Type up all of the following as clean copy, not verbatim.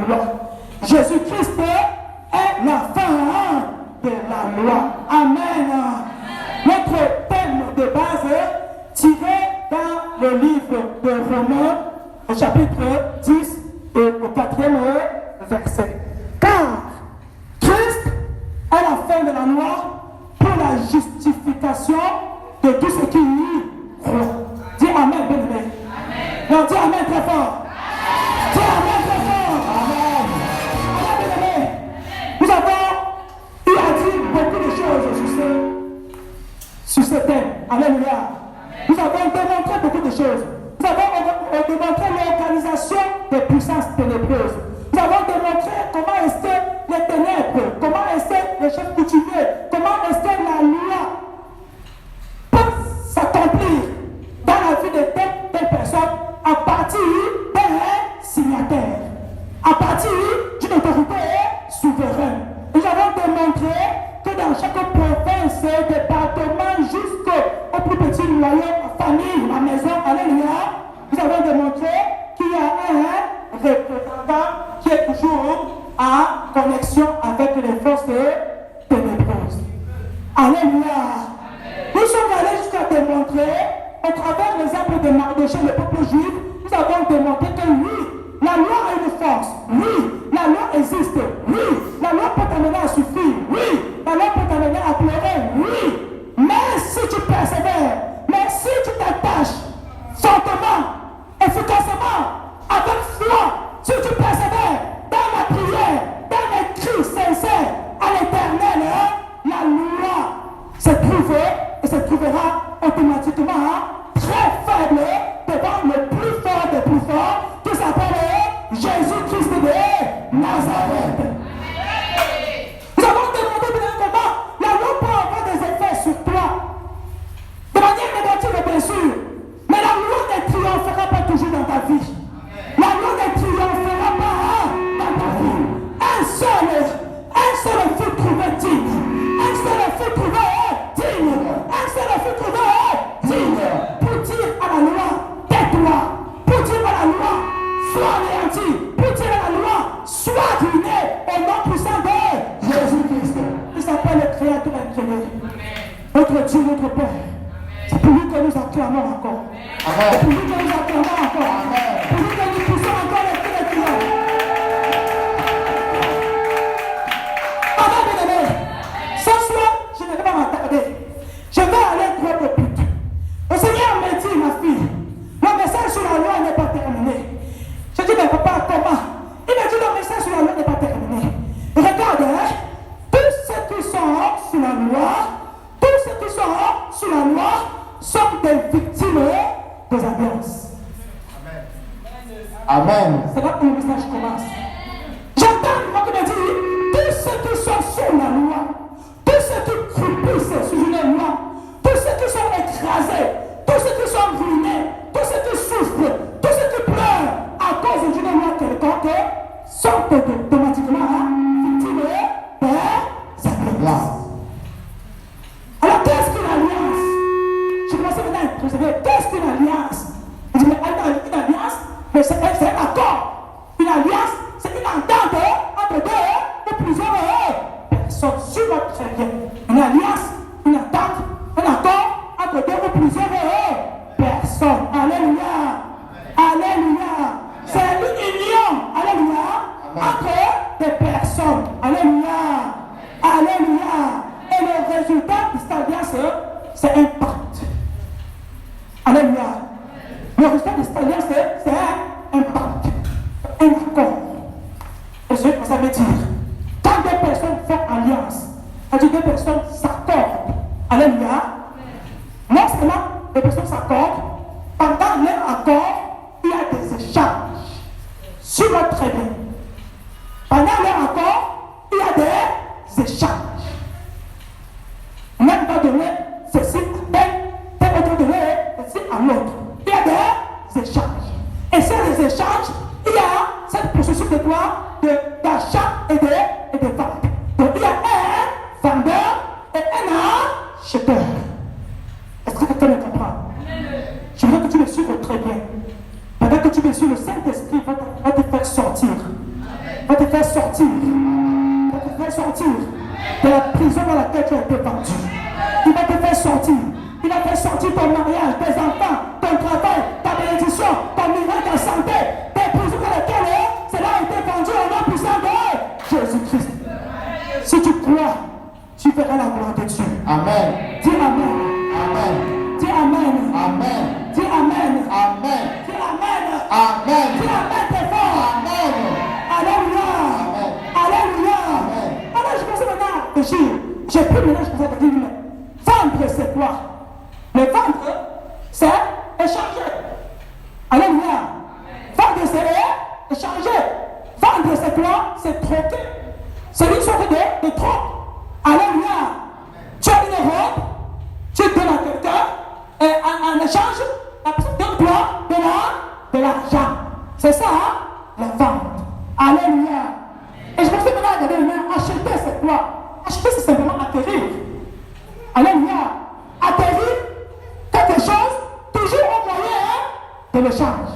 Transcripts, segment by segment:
loi. Jésus-Christ est la fin de la loi. Amen. Notre thème de base tiré dans le livre de Romains, au chapitre 10 et au 4e verset. Car Christ est la fin de la loi pour la justification de tous ceux qui y croient. Dis Amen, bien-aimé. Non, dis Amen très fort. Dis Amen très fort. Amen. Amen, bien-aimé. Nous avons, il a dit beaucoup de choses sur ce thème. Alléluia. Nous avons démontré beaucoup de choses. Nous avons démontré l'organisation des puissances ténébreuses. Nous avons démontré comment est-ce que les ténèbres, comment est-ce que les chefs coutumiers, comment est-ce que la loi peut s'accomplir dans la vie de telle personne à partir d'un signataire, à partir d'une autorité souveraine. Nous avons démontré que dans chaque province, département, jusqu'au plus petit loyer, famille, la maison, alléluia, nous avons démontré qu'il y a un représentant qui est toujours en connexion avec les forces ténébreuses. Alléluia. Nous sommes allés jusqu'à démontrer, au travers l'exemple de Mardochée, le peuple juif, nous avons démontré que oui, la loi a une force, oui, la loi existe, oui, la loi peut t'amener à souffrir, oui, la loi peut t'amener à pleurer, oui, mais si tu persévères, mais si tu t'attaches fortement, efficacement, avec foi, si tu persévères dans la prière, dans les cris sincères à l'Éternel, la loi se trouve et se trouvera automatiquement très faible devant le plus fort des plus forts qui s'appelle Jésus-Christ de Nazareth. Nous avons demandé bien comment la loi peut avoir des effets sur toi. De manière négative, bien sûr. Mais la loi ne triomphera pas toujours dans ta vie. La loi ne triomphera pas dans ta vie. Un seul fut trouvé digne. Un seul fut trouvé digne. Un seul fut trouvé digne. Pour dire à la loi, tais-toi. Pour dire à la loi, sois anéanti. Pour dire à la loi, sois ruiné au nom puissant de Jésus-Christ. Il s'appelle le Créateur incréé. Notre Dieu, notre Père. C'est pour lui que nous acclamons encore. C'est pour lui que nous acclamons encore. C'est pour lui que nous poussons encore les cris de triomphe. Amen, bien-aimé. Ce soir, je ne vais pas m'attarder. Je vais aller droit au but. Le Seigneur m'a dit, ma fille, le message sur la loi n'est pas terminé. Je dis, mais papa, comment? Il m'a dit, le message sur la loi n'est pas terminé. Regarde, tous ceux qui sont sur la loi, tous ceux qui sont sur la loi sont des victimes des alliances. Amen. C'est là que le message commence. J'entends une voix qui me dit, tous ceux qui sont sur la loi, tous ceux qui croupissent sur une loi, tous ceux qui sont écrasés, tous ceux qui sont ruinés, tous ceux qui souffrent, tous ceux qui pleurent à cause d'une loi quelconque, sont automatiquement victimes des alliances. Alors, qu'est-ce qu'une alliance? Je commençais maintenant à observer, qu'est-ce qu'une alliance? Je dis, mais une alliance, mais c'est un accord. Une alliance, c'est une entente entre deux ou plusieurs personnes. Suivez très bien. Une alliance, une entente, un accord entre deux ou plusieurs personnes. Alléluia. Alléluia. C'est une union. Alléluia. Entre des personnes. Alléluia. Alléluia. Et le résultat de cette alliance, c'est un pacte. Alléluia. Le résultat de cette alliance, c'est un pacte, un accord. Et ce que ça veut dire, quand deux personnes font alliance, quand deux personnes s'accordent, alléluia, non seulement les personnes s'accordent, pendant leur accord, il y a des échanges. Suivez très bien. Pendant leur accord, il y a des échanges. Même pas donner ceci à tel autre donner ceci à l'autre. Il y a des échanges. Et sur les échanges, il y a cette processus de quoi? D'achat et de vente. Donc il y a un vendeur et un acheteur. Est-ce que quelqu'un me comprend? Je voudrais que tu me suives très bien. Pendant que tu me suis, le Saint-Esprit va te faire sortir. va te faire sortir. Il va te faire sortir de la prison dans laquelle tu as été vendu. Il va te faire sortir. Il va faire sortir ton mariage, tes enfants, ton travail, ta bénédiction, ton miracle, ta santé, tes prisons dans lesquelles cela a été vendu au nom puissant de Jésus-Christ. Si tu crois, tu verras la gloire de Dieu. Amen. Dis Amen. Amen. Dis Amen. Amen. Dis Amen. Amen. Dis Amen. Amen. Dis Amen très fort. Amen. Alléluia. Amen. Alléluia. Amen. Alors je commence maintenant à réfléchir. J'ai pris maintenant, je commence à dire, mais vendre c'est quoi? Mais vendre, c'est échanger. Alléluia. Vendre c'est échanger. Vendre c'est quoi? C'est troquer. C'est une sorte de troc. Alléluia. Tu as une robe, tu donnes à quelqu'un, et en échange, la personne donne-toi de l'argent. C'est ça, hein? La vente. Alléluia. Et je me fais maintenant regarder, mais acheter c'est quoi? Acheter c'est simplement acquérir. Alléluia. Acquérir quelque chose, toujours au moyen de l'échange.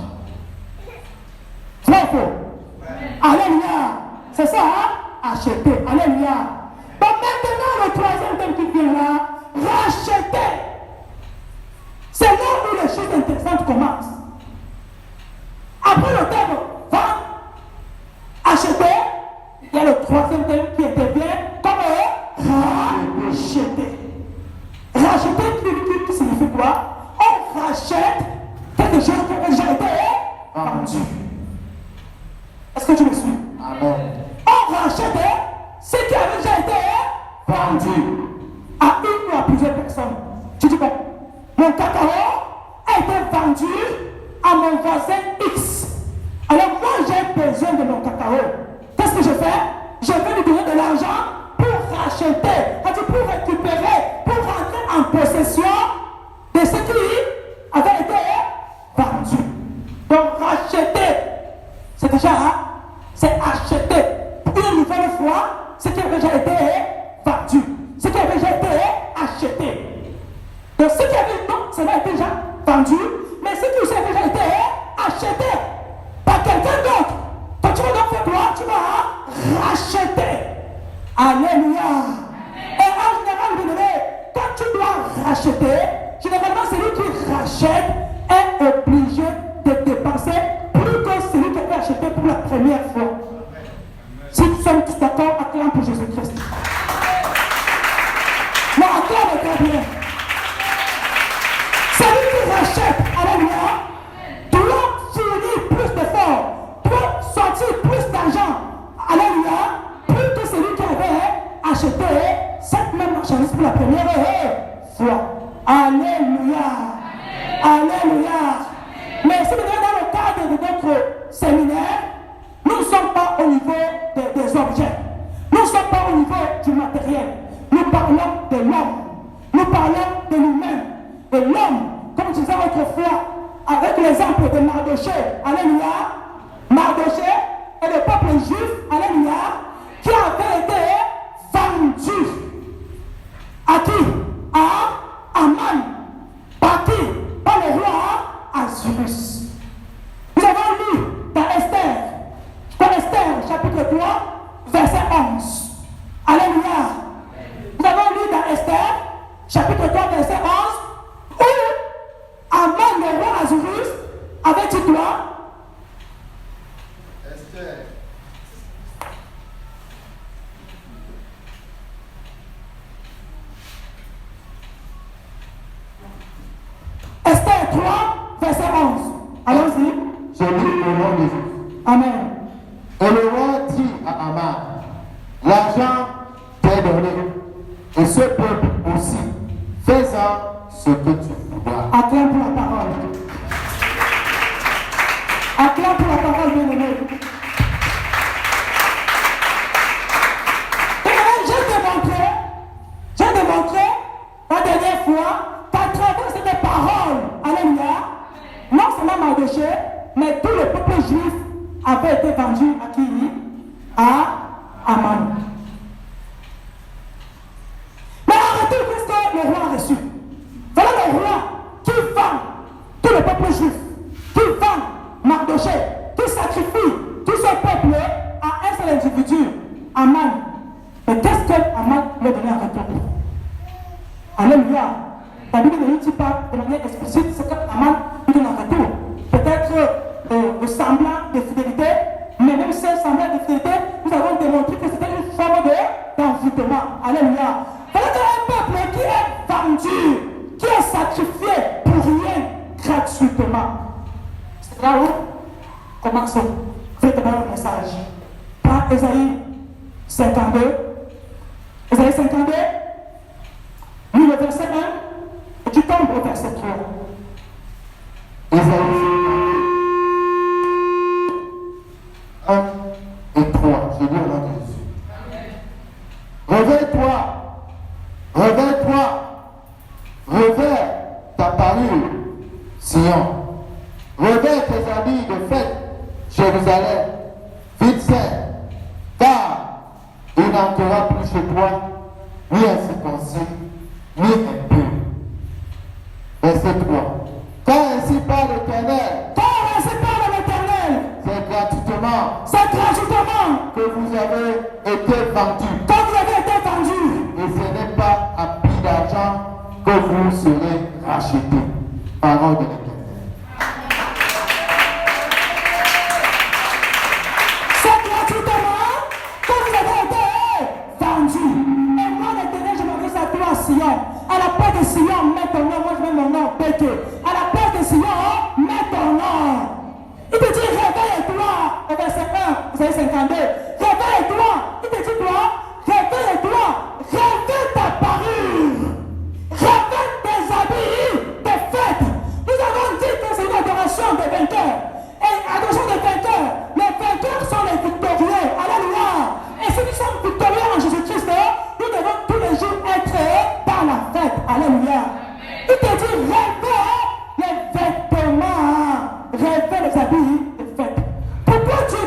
Vrai ou faux? Alléluia. C'est ça, hein? Acheter. Alléluia. Donc maintenant, le troisième thème qui vient là, racheter. C'est là où les choses intéressantes commencent. Après le thème vendre, acheter, il y a le troisième thème qui intervient comme racheter. Racheter qui signifie quoi? On rachète quelque chose qui a déjà été vendu. Est-ce que tu me suis? Amen. On rachète ce qui avait déjà été vendu à une ou à plusieurs personnes. Tu dis bon, mon cacao a été vendu à mon voisin X. Alors moi j'ai besoin de mon cacao. Qu'est-ce que je fais? Je vais lui donner de l'argent pour racheter, c'est-à-dire pour récupérer, pour rentrer en possession de ce qui avait été vendu. Donc racheter, c'est déjà, c'est acheter une nouvelle fois ce qui avait déjà été vendu, ce qui avait déjà été acheté. Donc ce qui avait, non, ça a été déjà vendu, mais ce qui aussi avait déjà été acheté par quelqu'un d'autre. Donc tu vas donc faire quoi? Tu vas racheter. Alléluia. Et en général, vous savez, quand tu dois racheter, généralement celui qui rachète est obligé de dépenser plus que celui qui a acheté pour la première fois. Si nous sommes tous d'accord, acclame pour Jésus-Christ. Non, acclame très bien. Celui qui rachète, alléluia, doit fournir plus d'efforts, doit sortir plus d'argent, alléluia, plus que celui qui avait acheté cette même marchandise pour la première fois. Alléluia. Alléluia. Mais si vous êtes dans le cadre de notre séminaire, nous ne sommes pas au niveau des objets. Nous ne sommes pas au niveau du matériel. Nous parlons de l'homme. Nous parlons de nous-mêmes. De l'homme, comme je disais autrefois, avec l'exemple de Mardoché. Alléluia. Mardoché est le peuple juif. Alléluia. Qui avait été vendu. À qui? À Aman. Par qui? Par le roi Ahasuerus. Nous avons lu dans Esther, chapitre 3, verset 11. Alléluia. Nous avons lu dans Esther, chapitre 3, verset 11, où Aman, le roi Ahasuerus, avait dit quoi? Esther. Esther 3, verset 11. Allons-y. Je lis au nom de Jésus. Amen. Et le roi dit à Aman, l'argent t'est donné, et ce peuple aussi. Fais-en ce que tu voudras. Acclame pour la parole. Acclame pour la parole, bien-aimé. J'ai démontré la dernière fois qu'à travers cette parole, alléluia, non seulement Mardoché, mais tout le peuple juif avait été vendu à qui? À Aman. Mais arrêtez qu'est-ce que le roi a reçu. Voilà le roi qui vend tout le peuple juif, qui vend Mardoché, qui sacrifie tout ce peuple à un seul dans Ésaïe 52. Ésaïe 52, lis le verset 1 et tu tombes au verset 3. Ésaïe 1 et 3. Je lis au nom de Jésus. Réveille-toi, réveille-toi, réveille ta parure, Sion. Réveille tes habits de fête, Jérusalem. Vite c'est, car il n'entrera plus chez toi ni incirconcis, ni impur. Verset 3. Car ainsi parle l'Éternel. Car ainsi parle l'Éternel. C'est gratuitement que vous avez été vendus. Quand vous avez été vendus. Et ce n'est pas à prix d'argent que vous serez rachetés. Parole de l'Éternel. C'est gratuitement que vous avez été vendus. Et moi, l'Éternel, je m'adresse à toi, Sion. À la place de Sion, mets ton nom. Moi, je mets mon nom, Pété. À la place de Sion, mets ton nom. Il te dit, réveille-toi. Au verset 1, Ésaïe 52. Réveille-toi. Il te dit quoi? Réveille-toi. Réveille ta parure. Réveille tes habits de fête. Nous avons dit que c'est une adoration des vainqueurs. Et adoration des vainqueurs. Les vainqueurs sont les victorieux. Alléluia. Et si nous sommes victorieux en Jésus-Christ, nous devons tous les jours être par la fête. Alléluia. Il te dit, réveille les vêtements. Réveille les habits de fête. Pourquoi Dieu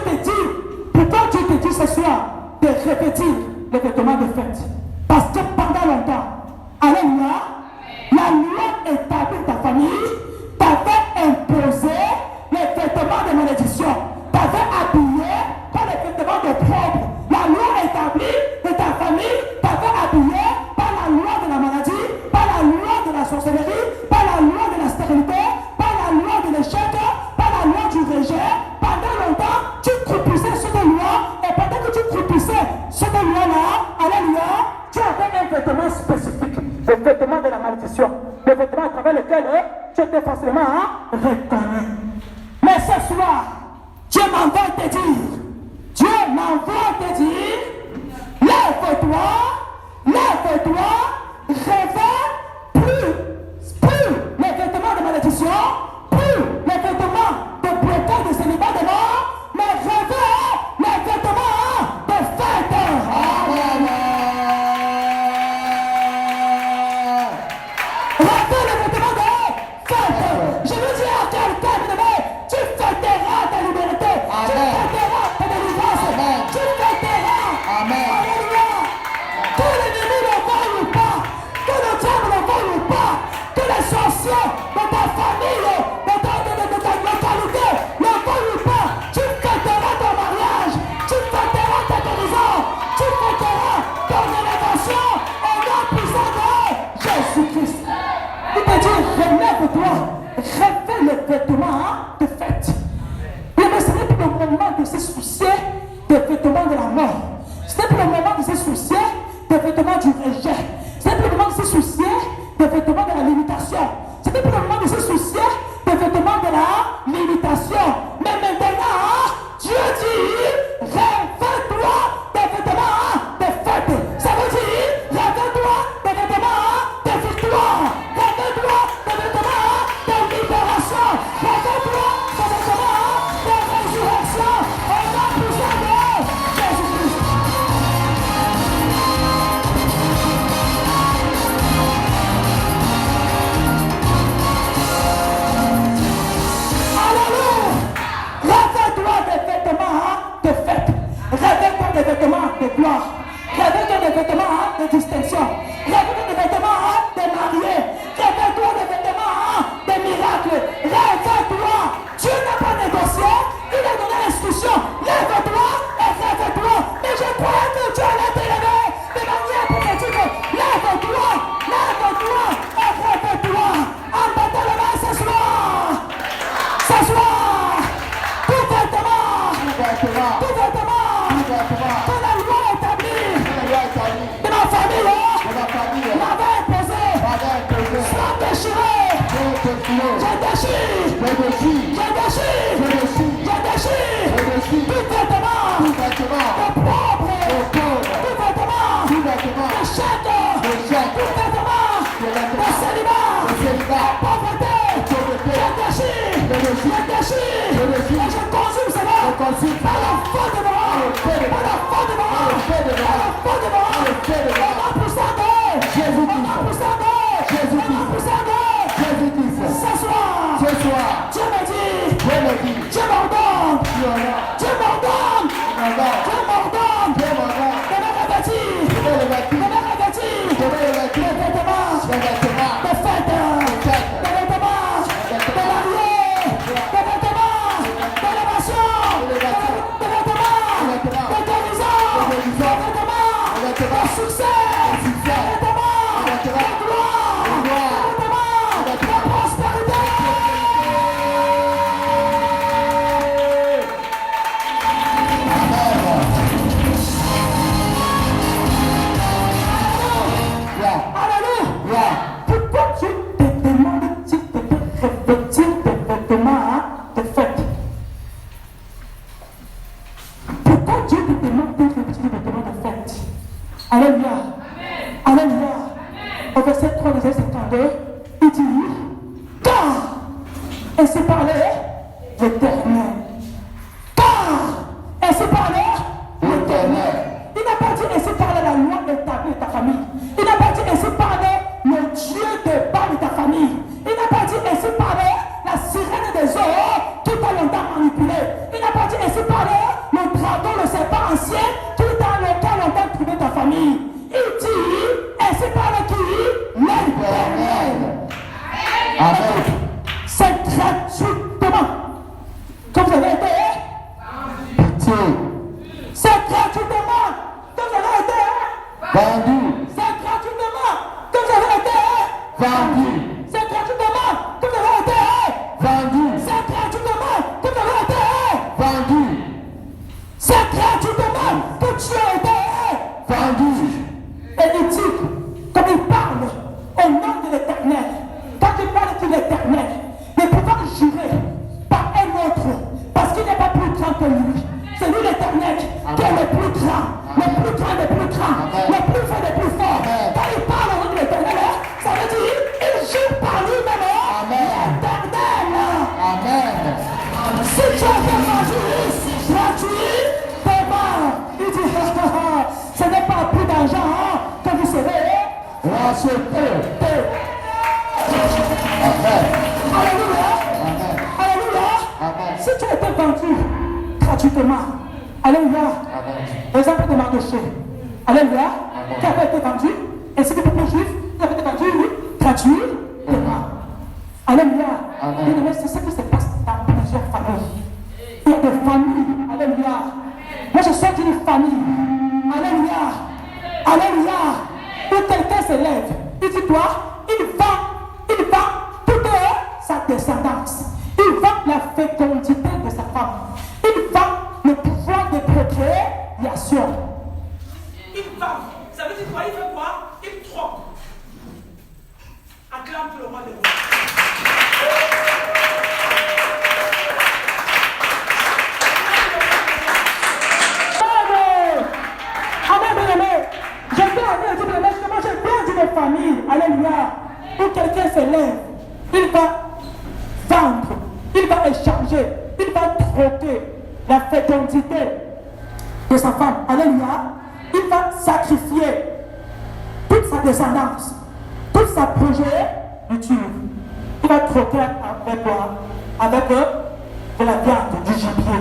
te dit ce soir de répéter les vêtements de fête? Parce que pendant longtemps, alléluia, la loi établit ta famille, t'avait imposé les vêtements de malédiction, t'avait habillé par les vêtements de propre. La loi établie de ta famille, t'avait habillé par la loi de la maladie, par la loi de la sorcellerie, par la loi de la stérilité, par la loi de l'échec, par la loi du rejet. Pendant longtemps, tu croupissais sur des lois, et pendant que tu croupissais sur des lois-là, alléluia, tu avais un vêtement spécifique, le vêtement de la malédiction, le vêtement à travers lequel tu étais facilement reconnu. Mais ce soir, Dieu m'envoie te dire, lève-toi, réveille plus les vêtements de malédiction, plus les vêtements de blocage de célibat de mort, mais réveille les vêtements de fête. Réveille les vêtements de fête. Je veux dire à quelqu'un, tu fêteras ta liberté, tu fêteras ta délivrance, tu fêteras. Alléluia. Que l'ennemi ne veuille ou pas, que le diable ne veuille ou pas, que les sorciers de ta famille, de ta localité ne veuillent ou pas, tu fêteras ton mariage, tu fêteras ta guérison, tu fêteras ton élévation au nom puissant de Jésus-Christ. Il te dit, relève-toi, réveille les vêtements de fête. Mais ce n'est plus le moment de se soucier des vêtements de la mort. Ce n'est plus le moment de se soucier des vêtements du rejet. Ce n'est plus le moment de se soucier des vêtements de la limitation. Ce n'est plus le moment de se soucier des vêtements de la limitation. Mais maintenant, Dieu dit, réveille-toi des vêtements de fête. Ça veut dire, réveille-toi des vêtements de victoire. Réveille-toi des vêtements de libération. Réveille-toi des vêtements de résurrection. Au nom puissant de Jésus-Christ. Alléluia. Réveille-toi des vêtements de fête. Réveille-toi des vêtements de gloire. Réveille-toi des vêtements de distinction. Réveille-toi des vêtements de mariés. Réveille-toi des vêtements de miracles. Réveille-toi. Dieu n'a pas négocié. Il a donné l'instruction. Lève-toi et réveille-toi. Mais je crois que Dieu l'a élevé de manière prophétique. Lève-toi et réveille-toi. En battant le main ce soir. Ce soir. Tout vêtement. Que la loi établie de ma famille m'avait imposé. Sans déchirer. Je déchire. Tout vêtement succès, arrêtement, de gloire, arrêtement, de prospérité. Alléluia. Pourquoi Dieu te demande s'il te peut revêtir des vêtements de fête? Pourquoi Dieu te demande de revêtir des vêtements de fête? Alléluia. Alléluia. Au verset 3 de Genèse 52, il dit, car ainsi parlait l'Éternel. Car ainsi parlait l'Éternel. Il n'a pas dit ainsi parlait la loi établie de ta famille. Il n'a pas dit ainsi parlait le Dieu de bas de ta famille. Il n'a pas dit ainsi parlait la sirène des eaux qui t'a longtemps manipulé. Il n'a pas dit ainsi parlait le dragon, le serpent ancien qui t'a longtemps trouvé ta famille. Il dit ainsi parlait qui? L'Éternel. Amen. C'est gratuitement que vous avez été pitié. C'est gratuitement que vous avez été vendu. C'est gratuitement que vous avez été vendu. C'est gratuitement que vous avez été vendu. C'est gratuitement que vous avez été vendu. C'est gratuitement que tu as été vendu. Et il dit, comme il parle au nom de l'Éternel, quand il parle de l'Éternel, ne pouvant jurer par un autre, parce qu'il n'est pas plus grand que lui. C'est lui l'Éternel qui est le plus grand, le plus grand des plus grands, le plus fort des plus forts. Quand il parle au nom de l'Éternel, ça veut dire il jure par lui-même l'Éternel. Amen. Si tu as été vendu gratuit, t'es mort. Il dit, ce n'est pas plus d'argent que vous serez racheté. Alléluia. Alléluia. Si tu as été vendu gratuitement, alléluia. Exemple de Mardochée, alléluia, qui avait été vendu, ainsi que le peuple juif, qui avait été vendu, oui, gratuitement. Alléluia. C'est ce qui se passe dans plusieurs familles. Il y a des familles, alléluia. Moi je sors d'une famille, alléluia. Alléluia. Où quelqu'un se lève, il dit toi, il va toute sa descendance. Il vend la fécondité de sa femme. Il vend le pouvoir de procréation. Il vend. Ça veut dire quoi? Il fait quoi? Il trompe. Acclame pour le roi des rois. Amen, bien-aimé. Je viens à dire, bien-aimé, justement, je viens d'une famille, alléluia, où quelqu'un se lève, il va vendre, il va échanger, il va troquer la fécondité de sa femme, alléluia. Il va sacrifier toute sa descendance, toute sa progéniture. Il va troquer avec quoi? Avec de la viande, du gibier.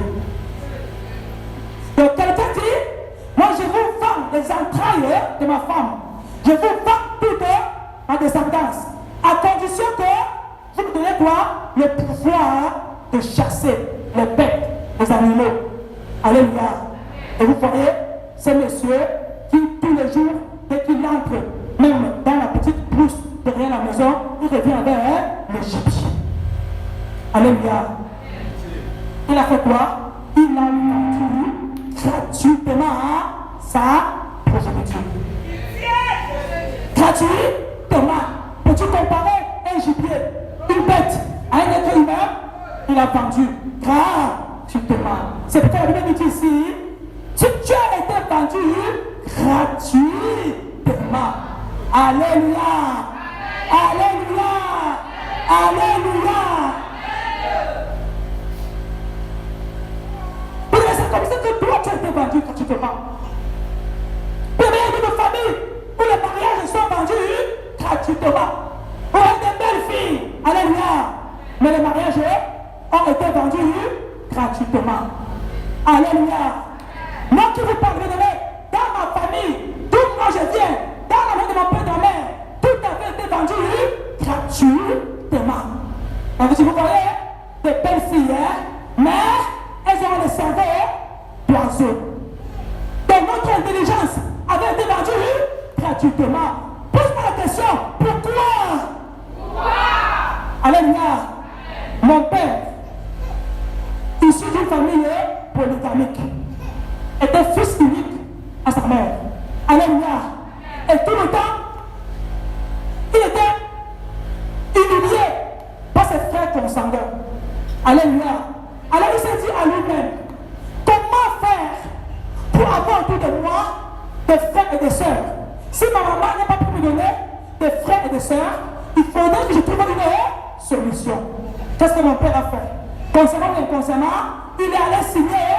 Donc quelqu'un dit, moi je vous vends les entrailles de ma femme. Je vous vends toute ma descendance. À condition que vous me donnez quoi? Le pouvoir de chasser les bêtes, les animaux. Alléluia. Et vous voyez, ces messieurs qui tous les jours, dès qu'il entre, même dans la petite brousse derrière la maison, il revient avec l'Égyptien. Alléluia. Il a fait quoi? Il a vendu gratuitement sa progéniture. Gratuitement. Peux-tu comparer un gibier, une bête, à un être humain? Il a vendu gratuitement. C'est pourquoi la Bible dit ici, si tu as été vendu gratuitement. Alléluia. Alléluia. Alléluia. C'est comme ça que toi tu as été vendu gratuitement. Puis il y a une famille où les mariages sont vendus gratuitement. Pour des belles filles. Alléluia. Mais les mariages ont été vendus gratuitement. Alléluia. Moi qui vous parle de dans ma famille, d'où moi je viens, dans la main de mon père et de ma mère, tout avait été vendu gratuitement. Donc si vous voyez des belles filles, mais elles ont le cerveau d'oiseau. Donc notre intelligence avait été vendue gratuitement. Pose-moi la question, pourquoi? Alléluia. Mon père, issu d'une famille polygamique, était fils unique à sa mère. Alléluia. Et tout le temps, il était humilié par ses frères consanguins. Alléluia. Alors il s'est dit à lui-même, comment faire pour avoir autour de moi des frères et des sœurs? Si ma maman n'a pas pu me donner des frères et des sœurs, il faudrait que je trouve une solution. Qu'est-ce que mon père a fait? Concernant ou inconsciemment, il est allé signer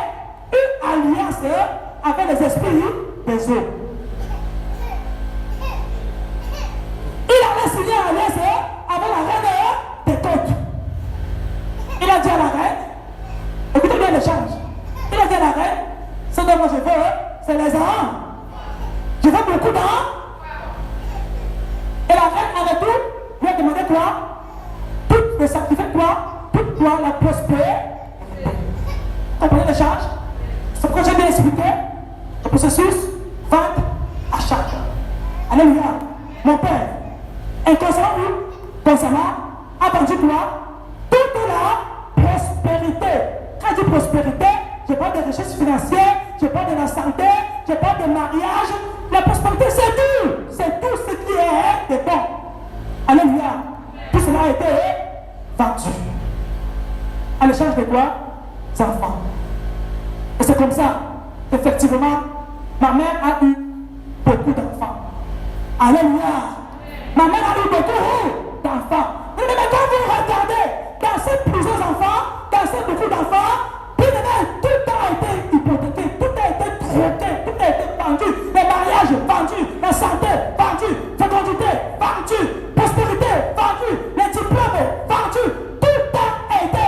une alliance avec les esprits des eaux. Il allait signer une alliance avec la reine des côtes. Il a dit à la reine, écoutez bien l'échange. Il a dit à la reine, ce dont moi je veux, c'est les âmes. Je veux beaucoup d'âmes. Et la reine, en retour, lui a demandé quoi? Tout le sacrifice quoi? Tout quoi? La prospérité. Vous comprenez l'échange? C'est pourquoi j'ai bien expliqué le processus vente à chaque. Alléluia. Mon père, inconsciemment ou consciemment, a vendu quoi? Toute la prospérité. Quand je dis prospérité, je parle de richesse financière, je parle de la santé, je parle de mariage. La prospérité, c'est tout. C'est tout ce qui est de bon. Alléluia. Tout cela a été vendu. À l'échange de quoi? Des enfants. Et c'est comme ça, effectivement, ma mère a eu beaucoup d'enfants. Alléluia. Ma mère a eu beaucoup d'enfants. Mais quand vous regardez dans ces plusieurs enfants, dans ces beaucoup d'enfants, tout a été hypothéqué, tout a été troqué, tout a été vendu. Les mariages vendus, la santé vendue, fécondité vendue, prospérité vendue, les diplômes vendus, tout a été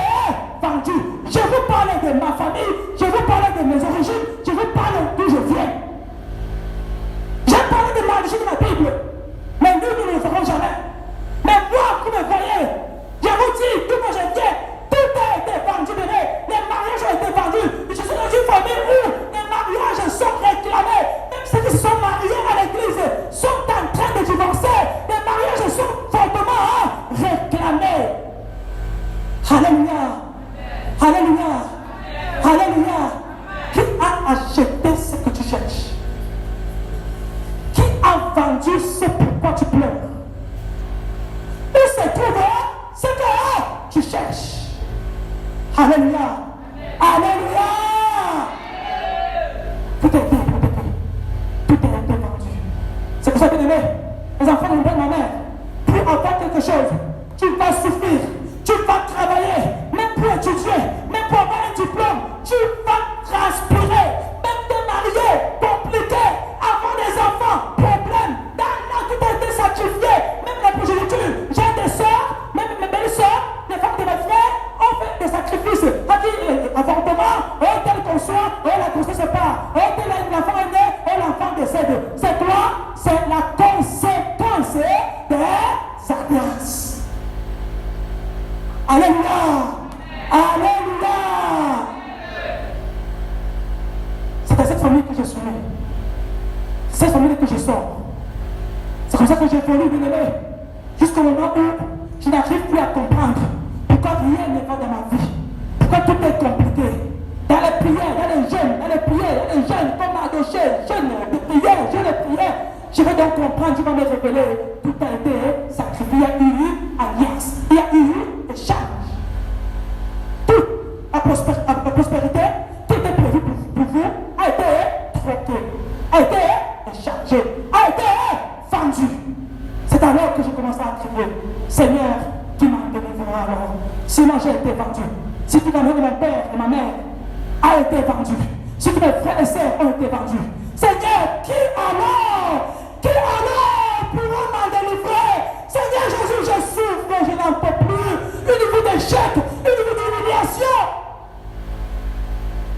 vendu. Je vous parle de ma famille, je vous parle de mes origines, je vous parle d'où je viens. J'ai parlé de ma origine de la Bible, mais nous ne le ferons jamais. Mais moi, vous me voyez, je vous dis, d'où moi je viens, tout a été vendu de nous. Les mariages ont été vendus. Je suis dans une famille où les mariages sont réclamés. Même ceux qui se sont mariés à l'église sont en train de divorcer. Les mariages sont fortement réclamés. Alléluia. Alléluia. Alléluia. Qui a acheté ce que tu cherches? Qui a vendu ce pourquoi tu pleures? Où se trouve ce que tu cherches? Alléluia. Alléluia. Tout a été hypothéqué. Tout a été vendu. C'est pour ça que les enfants de ma mère, pour avoir quelque chose, tu vas souffrir, tu vas travailler, même pour étudier, même pour avoir un diplôme, tu vas transpirer, même te marier, compliqué, avoir des enfants, problème, tout a été sacrifié, même la progéniture. J'ai des soeurs, même mes belles soeurs, les femmes de mes frères ont fait des sacrifices. Avortement, tel qu'on soit, la grossesse se part, tel l'enfant est né, l'enfant décède. C'est quoi? C'est la conséquence des alliances. Alléluia. Alléluia. C'est dans cette famille que je suis né. C'est cette famille que je sors. C'est comme ça que j'ai voulu bien aimer. Jusqu'au moment où je n'arrive plus à comprendre pourquoi rien n'est pas dans ma vie. Pourquoi tout est compliqué. Dans les prières, dans les jeûnes, comme Adoché, jeûne de prières. Je vais donc comprendre, tu vas me révéler. Tout a été sacrifié, il y a eu alliance, il y a eu échange. Toute la prospérité qui était prévue pour vous a été troquée, a été échangée, a été vendue. C'est alors que je commence à crier, Seigneur, qui m'en délivrera alors? Sinon j'ai été vendu. Si tout l'amour de mon père et ma mère a été vendu, si tous mes frères et sœurs ont été vendus, Seigneur, qui alors pourra m'en délivrer? Seigneur Jésus, je souffre, je n'en peux plus. Une vie d'échec, une vie d'humiliation.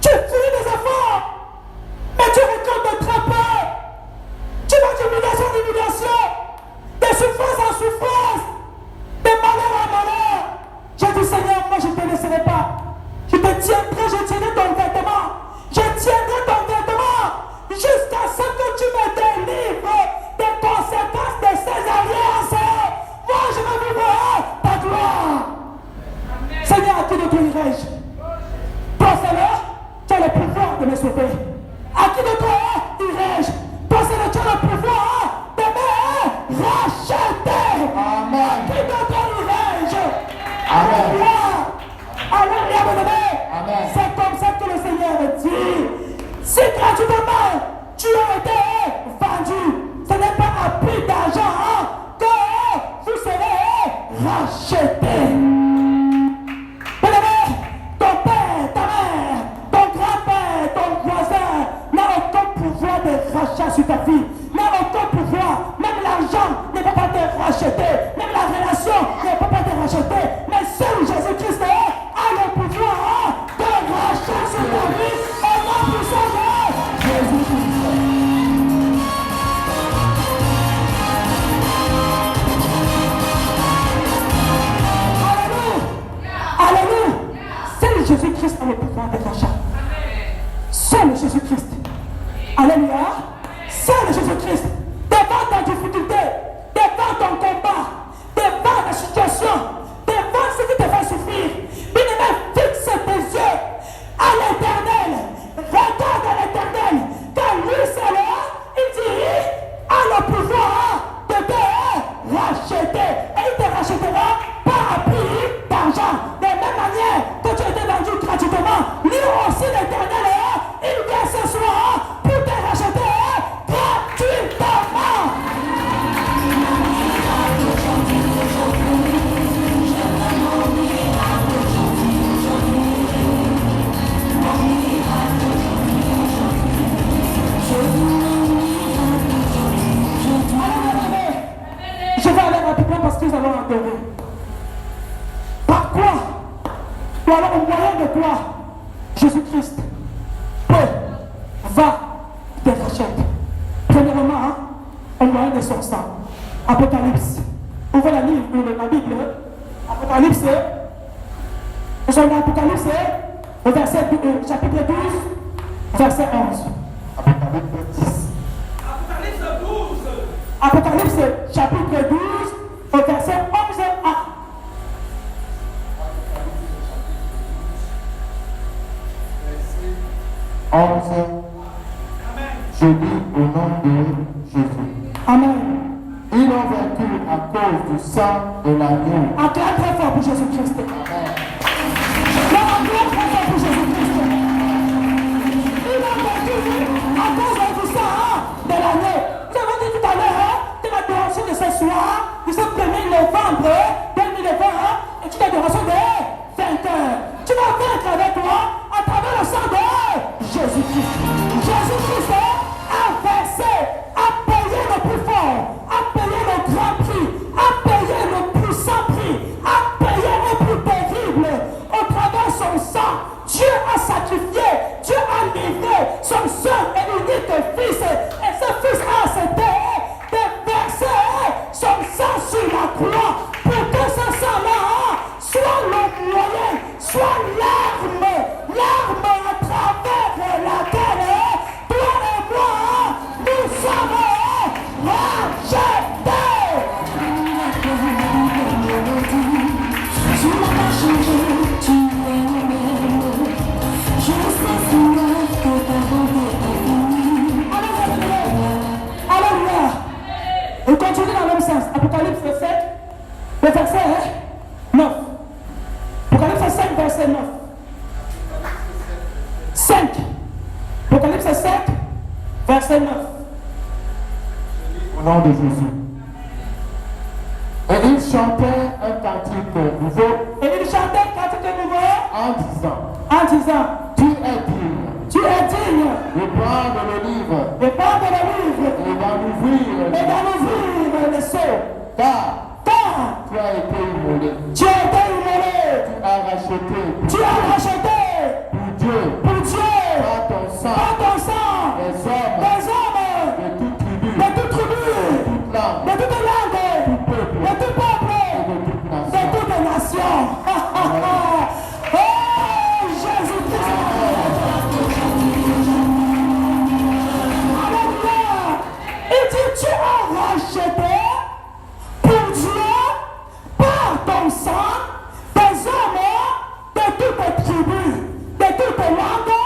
Tu fuis des efforts, mais tu récoltes de trapper. Tu vas d'humiliation en humiliation, de souffrance en souffrance, de malheur en malheur. J'ai dit, Seigneur, moi je ne te laisserai pas. Je te tiendrai, je tiendrai ton vêtement. Je tiendrai ton vêtement. Je rachat sur ta vie. Même aucun pouvoir, même l'argent ne peut pas te racheter. Même la relation ne peut pas te racheter. Mais seul Jésus-Christ a le pouvoir de rachat sur ta vie. Au nom puissant de Jésus-Christ. Alléluia. Seul Jésus-Christ a le pouvoir de rachat. Seul Jésus-Christ. Alléluia. Seul Jésus-Christ. Devant ta difficulté, devant ton combat, devant ta situation, devant ce qui te fait souffrir, bien-aimé, fixe tes yeux à l'Éternel. Regarde à l'Éternel. Car lui seul, il dit, a le pouvoir de te racheter. Et il te rachètera par prix d'argent. De la même manière que tu as été vendu gratuitement, lui aussi l'Éternel, il vient ce soir pour te racheter gratuitement. Je vais aller rapidement parce que nous allons adorer. Par quoi? Ou alors au moyen de quoi Jésus-Christ va te racheter. Premièrement, au moyen de son sang. Apocalypse. Ouvrez la Bible. Apocalypse. Nous sommes dans Apocalypse, au verset chapitre 12, verset 11. Apocalypse 10. Apocalypse 12. Apocalypse chapitre 12, au verset 11a. Je dis au nom de Jésus. Amen. Ils l'ont vaincu à cause du sang de l'agneau. Acclame très fort pour Jésus-Christ. Amen. Acclame très fort pour Jésus-Christ. Ils l'ont vaincu à cause du sang de l'agneau. Nous avons dit tout à l'heure de l'adoration de ce soir, de ce 1er novembre 2020, est une adoration de vainqueur. Tu vas vaincre avec toi à travers le sang de Jésus-Christ. Jésus-Christ a versé, a payé le plus fort, a payé le grand prix, a payé le puissant prix, a payé le plus terrible. Au travers de son sang, Dieu a sacrifié, Dieu a livré son seul et unique fils. Et ce fils a accepté de verser son sang sur la croix pour que ce sang-là soit le moyen, soit l'arme à travers laquelle toi et moi, nous sommes rachetés. Tu n'as pas changé, tu es le même. Je sais souvent que ta bonté est finie. Alléluia. On continue dans le même sens. Apocalypse 7, le verset 9. Apocalypse 5, verset 9. 5. Apocalypse 7, verset 9. Au nom de Jésus. Et ils chantaient un cantique nouveau Et il chantait un cantique nouveau en disant, en disant, tu es digne tu es digne de prendre le livre de prendre le livre et d'en ouvrir et d'en ouvrir le sceau. car Car tu as été immolé. tu as été immolé, Tu as racheté tu as racheté pour Dieu pour Dieu par ton sang par ton sang des hommes des hommes de toute tribu, de toute tribu, toute langue, de toute langue, peuple de tout peuple, et de toute de nation. toutes les nations. Oh Jésus-Christ. Alléluia. Il dit tu as racheté pour Dieu par ton sang des hommes de toutes les tribus, de toutes les langues,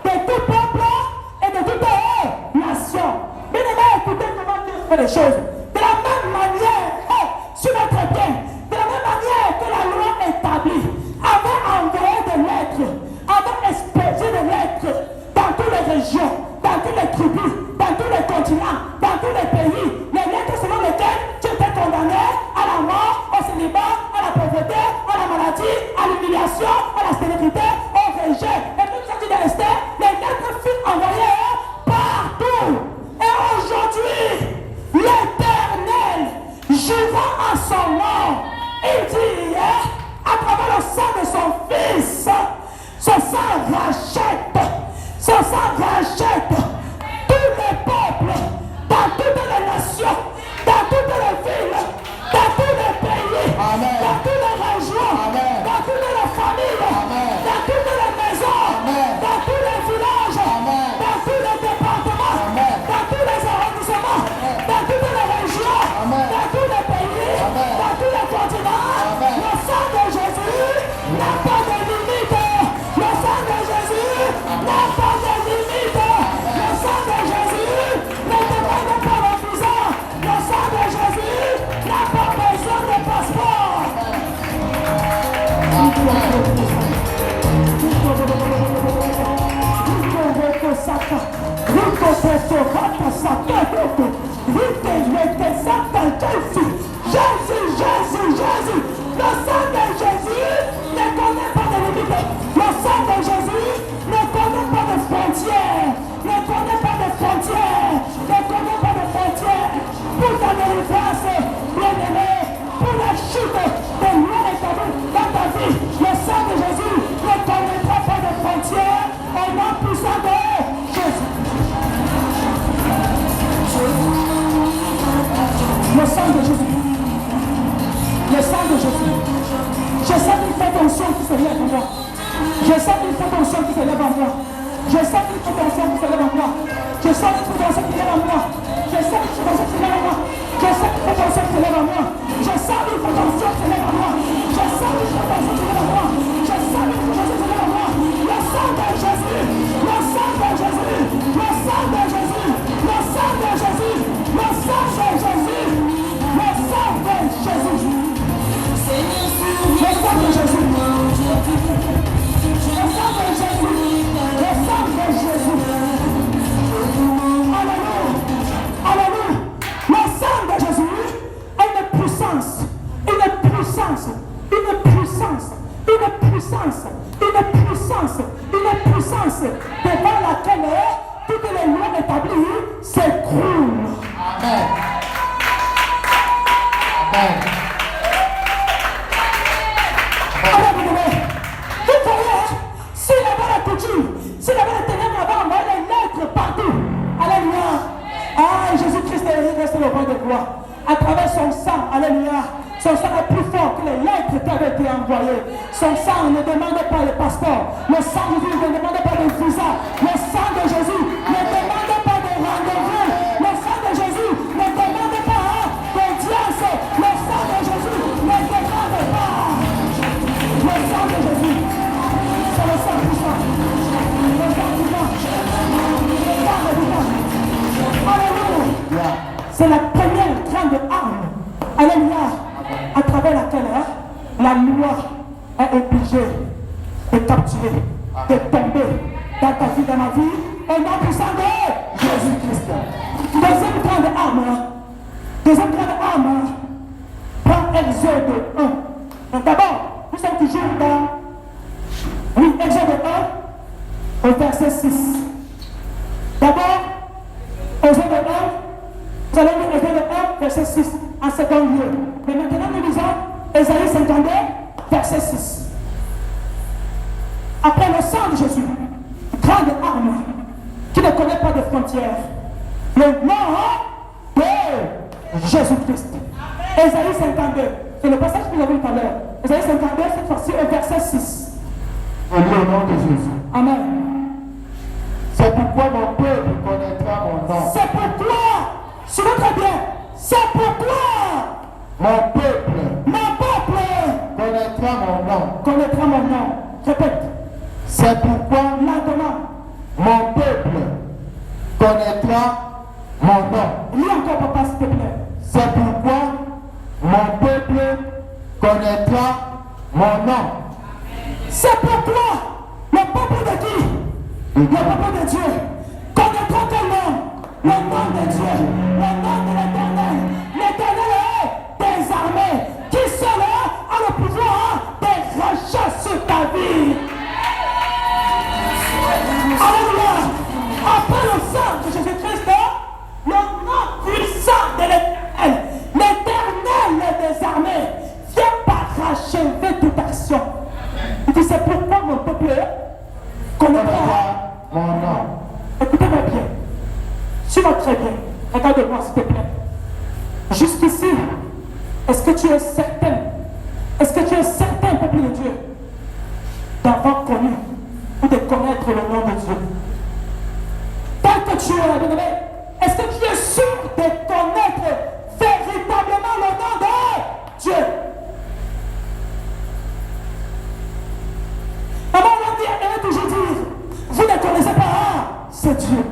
de tout peuple et de toutes les nations. Bien aimé, écoutez comment Dieu fait les choses. De la même manière, sur notre terre, de la même manière que la loi établie avait envoyé des lettres, avait expédié des lettres dans toutes les régions, dans toutes les tribus, dans tous les continents, dans tous les pays, les lettres selon lesquelles tu étais condamné à la mort, au célibat, à la pauvreté, à la maladie, à l'humiliation, à la stérilité, au rejet. Et tout ça, tu es resté, les lettres furent envoyées partout. C'est la première grande arme, alléluia, à travers laquelle la loi est obligée de capturer, de tomber dans ta vie, dans ma vie, au nom puissant de Jésus-Christ. Deuxième grande arme, prends Exode 1. Donc d'abord, nous sommes toujours dans, Exode 1, au verset 6. D'abord, Exode 1, nous allons lire Exode 1, verset 6, en second lieu. Mais maintenant, nous lisons Ésaïe 52, verset 6. Après le sang de Jésus, grande arme qui ne connaît pas de frontières, le nom de Jésus-Christ. Ésaïe 52, c'est le passage que nous avons vu tout à l'heure. Ésaïe 52, cette fois-ci, au verset 6. Au nom de Jésus. Amen. C'est pourquoi mon peuple connaîtra mon nom. C'est pourquoi, suivez très bien, c'est pourquoi Mon peuple connaîtra mon nom. connaîtra mon nom. Répète. C'est pourquoi Lentement. mon peuple connaîtra mon nom. Lis encore, papa, s'il te plaît. C'est pourquoi mon peuple connaîtra mon nom. C'est pourquoi le peuple de qui? Le peuple de Dieu connaîtra quel nom? Le nom de Dieu, le nom de l'Éternel. L'Éternel est des armées qui seul a le pouvoir de racheter sur ta vie. Alléluia. Après le sang de Jésus-Christ, le nom puissant de l'Éternel, l'Éternel des armées, vient par rachever toute action. Il dit, c'est pourquoi mon peuple connaîtra mon nom. Écoutez-moi bien. Suis-moi très bien. Regarde-moi, s'il te plaît. Jusqu'ici, est-ce que tu es certain, peuple de Dieu, d'avoir connu ou de connaître le nom de Dieu? Tant que tu es bien-aimé, est-ce que tu es sûr de connaître véritablement le nom de Dieu? Maman va toujours dire, vous ne connaissez pas, c'est Dieu.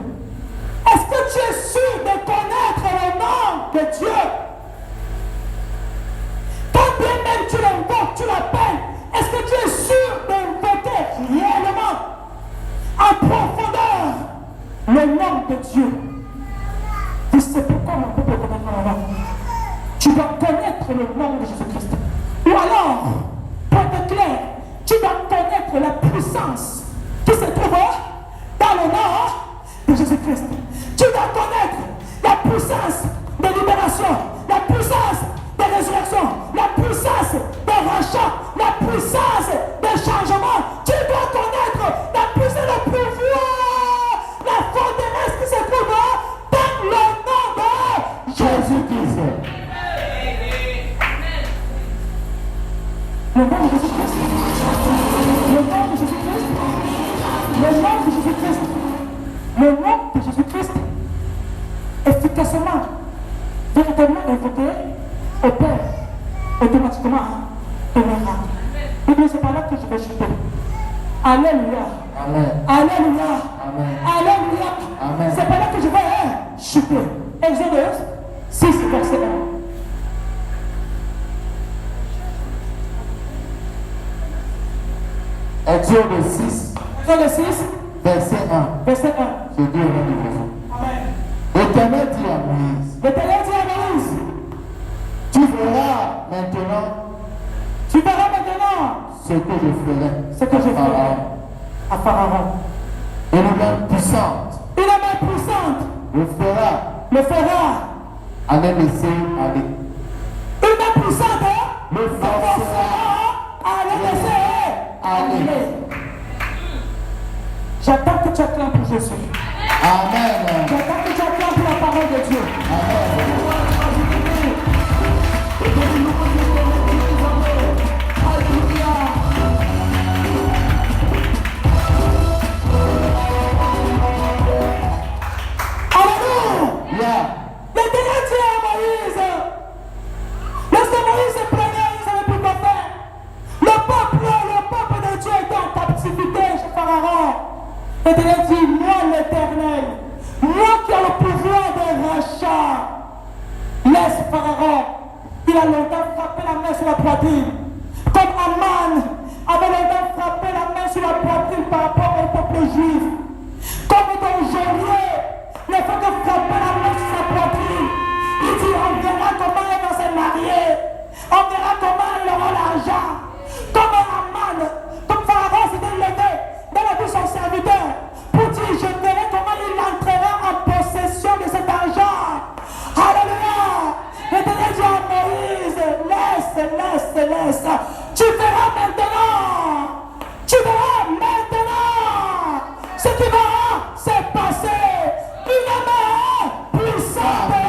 Est-ce que tu es sûr de connaître le nom de Dieu? Quand bien même tu l'invoques, tu l'appelles, est-ce que tu es sûr d'invoquer réellement, en profondeur, le nom de Dieu? dois connaître le nom de Jésus-Christ. Ou alors, pour être clair, tu dois connaître la puissance qui se trouve dans le nom de Jésus-Christ. Tu dois connaître la puissance de libération, la puissance de résurrection, la puissance de rachat, la puissance de changement. Tu dois connaître la puissance, le pouvoir, la forteresse qui se trouve dans le nom de Jésus-Christ. Le nom de Jésus-Christ. Le nom de Jésus-Christ. Le nom de Jésus-Christ. Le nom de Jésus-Christ. Efficacement, véritablement invoqué, opère automatiquement un miracle. Et bien c'est par là que je vais chuter. Alléluia. Amen. Alléluia. Amen. Alléluia. Amen. C'est par là que je vais chuter. Exode 6, verset 1. Exode 6, Exode 6, verset 1. verset 1. Je dis au nom de Jésus. Amen. L'Éternel dit à Moïse, L'Éternel dit à Moïse, tu verras maintenant tu verras maintenant ce que je ferai ce que je à Pharaon. ferai à Pharaon. Et une main puissante Une main puissante le fera le fera. à les laisser aller. Une main puissante Le forcera à le laisser aller. aller. J'attends que tu acclames pour Jésus. Amen. J'attends que tu acclames pour la parole de Dieu. Alléluia. L'Éternel dit à Moïse, lorsque Moïse se plaignait, il ne savait plus quoi faire. Le peuple de Dieu était en captivité chez Pharaon. L'Éternel dit, moi l'Éternel, moi qui ai le pouvoir de rachat, laisse Pharaon. Il a longtemps frappé la main sur la poitrine. Comme Aman avait longtemps frappé la main sur la poitrine par rapport au peuple juif. Comme dans Josué, le fait de frapper la main sur sa poitrine, il dit on verra comment il va se marier, on verra comment il aura l'argent. Comme Aman, comme Pharaon s'était levé dans la vie de son serviteur pour dire je verrai comment il entrera en possession de cet argent. Alléluia. L'Éternel dit à Moïse, laisse. Tu verras maintenant. Tu verras maintenant ce qui va se passer. Une main puissante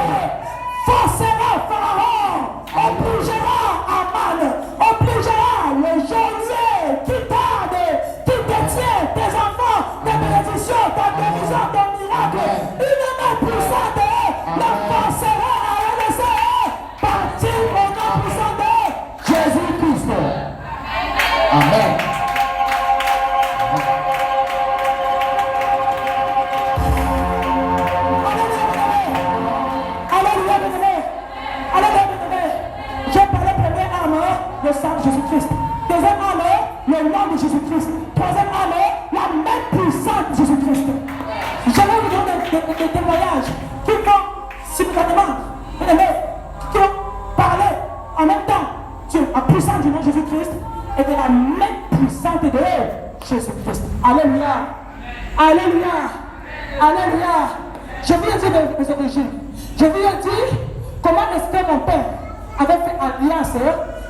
forcera Pharaon, obligera Aman, obligera le geôlier qui tarde, qui détient tes enfants, tes bénédictions, ta guérison, ton miracle. Une main puissante la forcera à la laisser partir au nom puissant de Jésus-Christ. Amen. J'ai parlé première arme, le sang de Jésus-Christ. Deuxième arme, le nom de Jésus-Christ. Troisième arme, la main puissante de Jésus-Christ. Je vais vous donner des témoignages qui vont simultanément, qui vont parler en même temps de la puissance du nom de Jésus-Christ et de la main puissante de Jésus-Christ. Alléluia. Alléluia. Alléluia. Je viens dire mes origines. Je viens dire comment est-ce que mon père avait fait alliance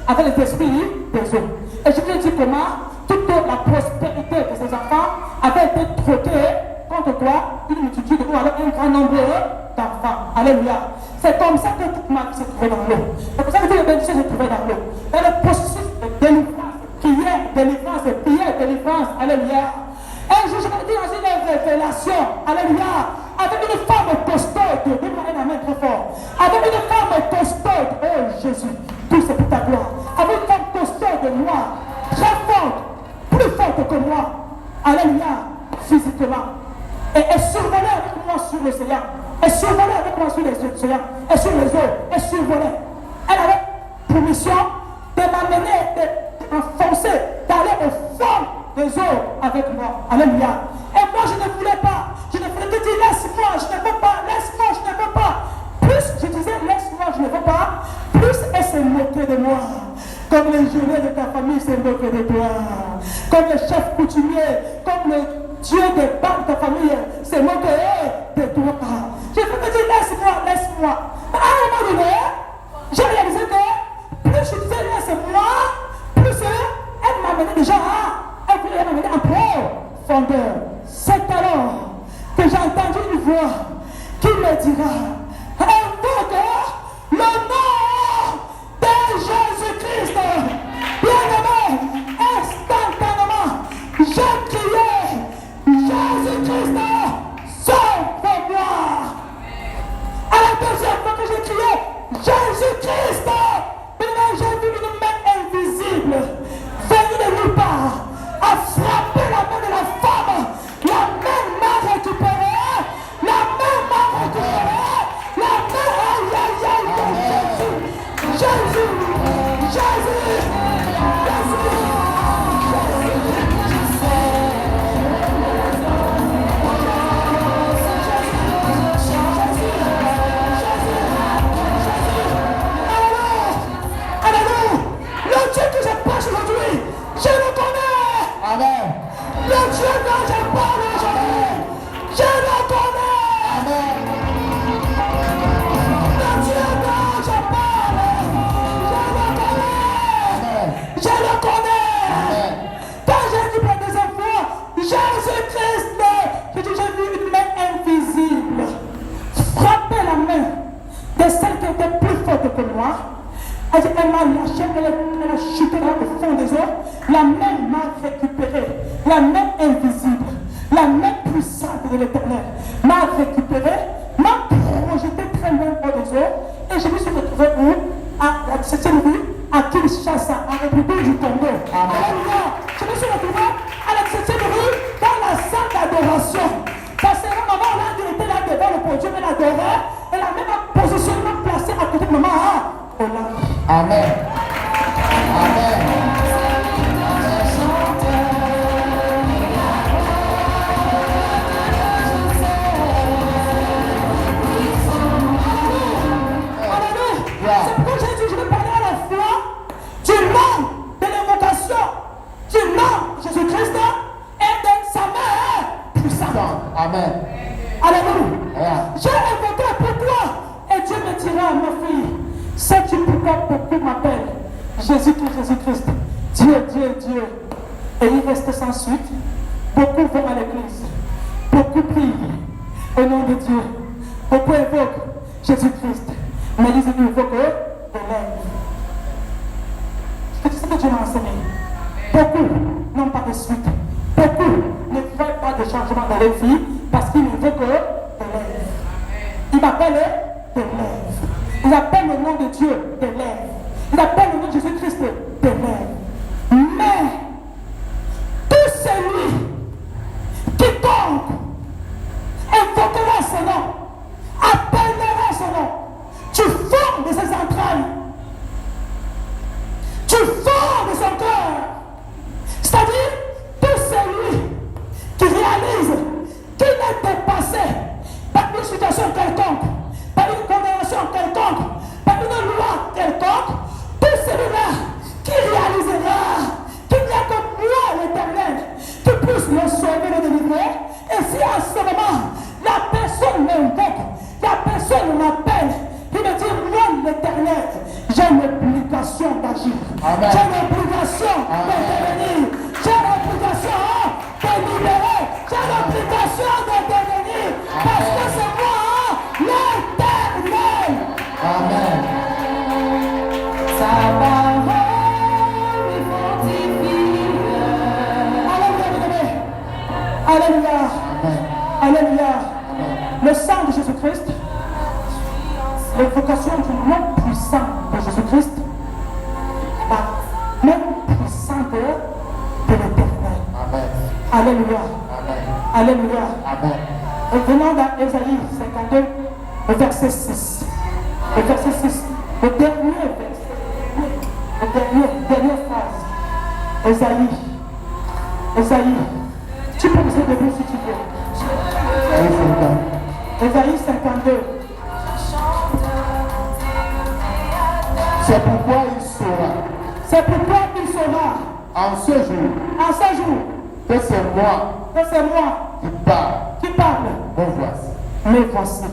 avec les esprits des eaux. Et je viens dire comment toute la prospérité de ses enfants avait été troquée contre quoi une multitude ou alors un grand nombre d'enfants. Alléluia. C'est comme ça que toute ma vie s'est trouvée dans l'eau. C'est pour ça que toutes les bénédictions se trouvaient dans l'eau. Dans le processus de délivrance, prière, délivrance. Alléluia. Un jour, je me dis dans une révélation, alléluia, avec une femme costaude, dis-moi un amen très fort, avec une femme costaude, oh Jésus, tout c'est pour ta gloire, avec une femme costaude, moi, très forte, plus forte que moi, alléluia, physiquement, et elle survolait avec moi sur l'océan, elle survolait avec moi sur l'océan, et sur les eaux, elle survolait, elle avait pour mission de m'amener, d'enfoncer, d'aller au fond des eaux avec moi. Alléluia. Et moi, je ne voulais pas. Je ne voulais que dire, laisse-moi, je ne veux pas, laisse-moi, je ne veux pas. Plus je disais, laisse-moi, je ne veux pas, plus comme les jurés de ta famille se moquent de toi, comme le chef coutumier, comme le Dieu des banques de ta famille se moque de toi. Je peux te dire, laisse-moi, laisse-moi. À un moment donné, j'ai réalisé que plus je disais laisse-moi, plus elle m'amenait déjà elle voulait m'amener en profondeur. C'est alors que j'ai entendu une voix qui me dira, invoque le nom de Jésus-Christ. Bien-aimé, instantanément, j'ai crié, Jésus-Christ, sauve-moi. À la deuxième fois que j'ai crié, Jésus-Christ, maintenant j'ai vu une main invisible venir de nulle part, a frappé la main de la femme. La main m'a récupéré, la main m'a récupéré, la main, aïe, aïe, aïe, Jésus, Jésus, Jésus, le Dieu que je prêche aujourd'hui, je le connais. Amen. Le Dieu dont je parle aujourd'hui, je le connais. Amen. Le Dieu dont je parle, je le connais. Amen. Je le connais. Amen. Quand j'ai dit pour la deuxième fois, Jésus-Christ, j'ai vu une main invisible frapper la main de celle qui était plus forte que moi. Elle m'a lâché, elle a chuté dans le fond des eaux. La main m'a récupéré. La main invisible, la main puissante de l'Éternel m'a récupéré, m'a projeté très loin hors des eaux. Et je me suis retrouvé où? À la 7e rue, à Kinshasa, en République du Congo. Alléluia. Je me suis retrouvé à la 7e rue, dans la salle d'adoration. Parce que maman là, elle était là devant le podium, elle adorait. Elle a même un positionnement placé à côté de maman. Amen. Amen. C'est pourquoi j'ai dit, je vais parler à la fois du nom de l'invocation, du nom de Jésus-Christ et de sa main puissante. Amen. Alléluia. J'ai invoqué pour toi et Dieu me dira, ma fille, sais-tu pourquoi beaucoup m'appellent Jésus-Christ, Jésus-Christ, Dieu, Dieu, Dieu. Et il reste sans suite. Beaucoup vont à l'église, beaucoup prient au nom de Dieu, beaucoup évoquent Jésus-Christ. Mais ils invoquent des lèvres. C'est ce que Dieu m'a enseigné. Beaucoup n'ont pas de suite. Beaucoup ne veulent pas de changement dans leur vie parce qu'ils invoquent des lèvres. Ils m'appellent des lèvres. Ils appellent le nom de Dieu des lèvres. Ils appellent le nom de Jésus-Christ des lèvres. Mais tout celui qui donc invoquera son nom, appellera son nom, tu formes de ses entrailles, tu formes de son cœur. C'est-à-dire, tout celui qui réalise qu'il est dépassé par une situation quelconque, par une condamnation quelconque, par une loi quelconque, tout celui-là qui réalisera qu'il n'y a que moi, l'Éternel, qui puisse le sauver, le délivrer. Et si à ce moment, la personne m'invoque, la personne m'appelle, il me dit, moi, l'Éternel, j'ai l'obligation d'agir. J'ai l'obligation d'intervenir. J'ai l'obligation de libérer. J'ai l'obligation d'intervenir. Parce que c'est moi, l'Éternel. Amen. Sa parole est fortifie. Alléluia. Alléluia. Alléluia. Le sang de Jésus-Christ, l'invocation du nom puissant de Jésus-Christ, la même puissante de l'Éternel. Amen. Alléluia. Amen. Alléluia. Amen. Et venons dans Ésaïe 52, le verset 6. Le verset 6. Le dernier verset. La dernière phrase. Ésaïe. Tu peux rester debout si tu veux. Ésaïe 52. C'est pourquoi il saura C'est pourquoi il saura en ce jour en ce jour que c'est moi que c'est moi qui parle. Me voici. Me voici.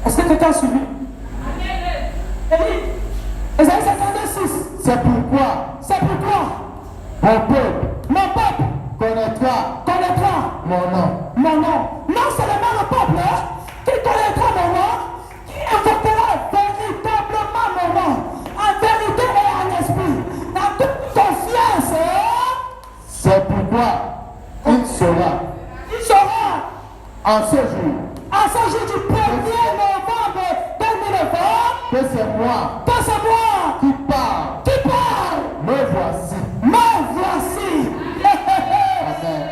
Est-ce que quelqu'un a suivi? Ésaïe 56. C'est pourquoi mon peuple connaîtra mon nom. Mon nom. Non seulement le peuple qui connaîtra mon nom, qui invoquera véritablement mon nom, en vérité et en esprit, dans toute confiance. C'est pourquoi il saura en ce jour du 1er novembre 2020 que c'est moi qui parle. Me voici. Me voici. Amen.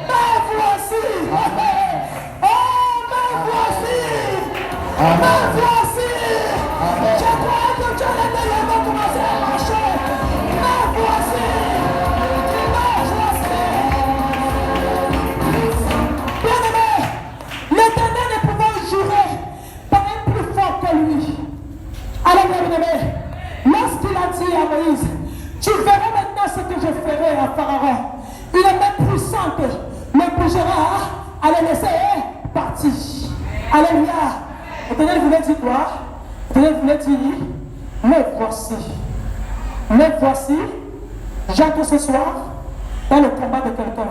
Me voici. Amen. Oh, me voici. Amen. Me voici. Amen. Je crois que tu as les éléments commencer à marcher. Me voici. Bien-aimé, l'Éternel ne pouvait jurer par un plus fort que lui. Alors, bien-aimé, lorsqu'il a dit à Moïse, tu verras maintenant ce que je ferai à Pharaon. Une main puissante me bougera à le laisser partir. Alléluia. L'Éternel voulait dire quoi? L'Éternel voulait dire, me voici. Me voici, j'entre ce soir dans le combat de quelqu'un.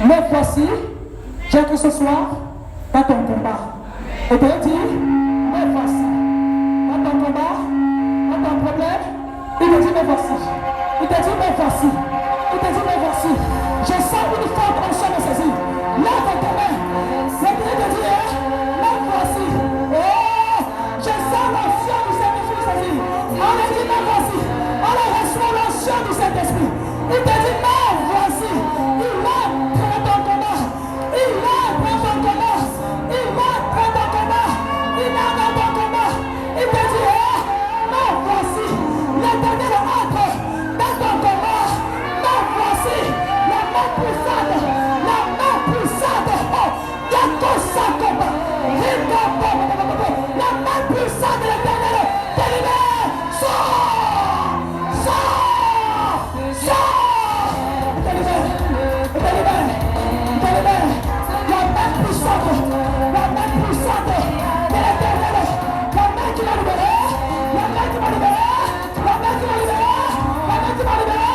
Me voici, j'entre ce soir dans ton combat. L'Éternel dit, me voici. Dans ton combat, dans ton problème, il te dit, me voici. Il te dit, me voici. Il te dit, me voici. Je sens une forte onction me saisir. Lève tes mains. L'Éternel te dit, me voici. Oh, je sens l'onction du Saint-Esprit me saisir. On a dit, me voici. On a reçu l'onction du Saint-Esprit. Il te dit, me voici. Il va prendre ton combat. Il va prendre ton combat. Il va prendre ton combat. Il va prendre ton combat. Il te dit, me voici. L'Éternel entre dans ton combat. Me voici. La main puissante. La main puissante. Oh, la main puissante de l'Éternel. Délibère. Sors. Sors. Sors. Délibère. Délibère. Délibère. La main puissante. La main puissante de l'Éternel. La main qui m'a libéré. La main qui m'a libéré. La main qui m'a libéré. La main qui m'a libéré. La main qui m'a libéré.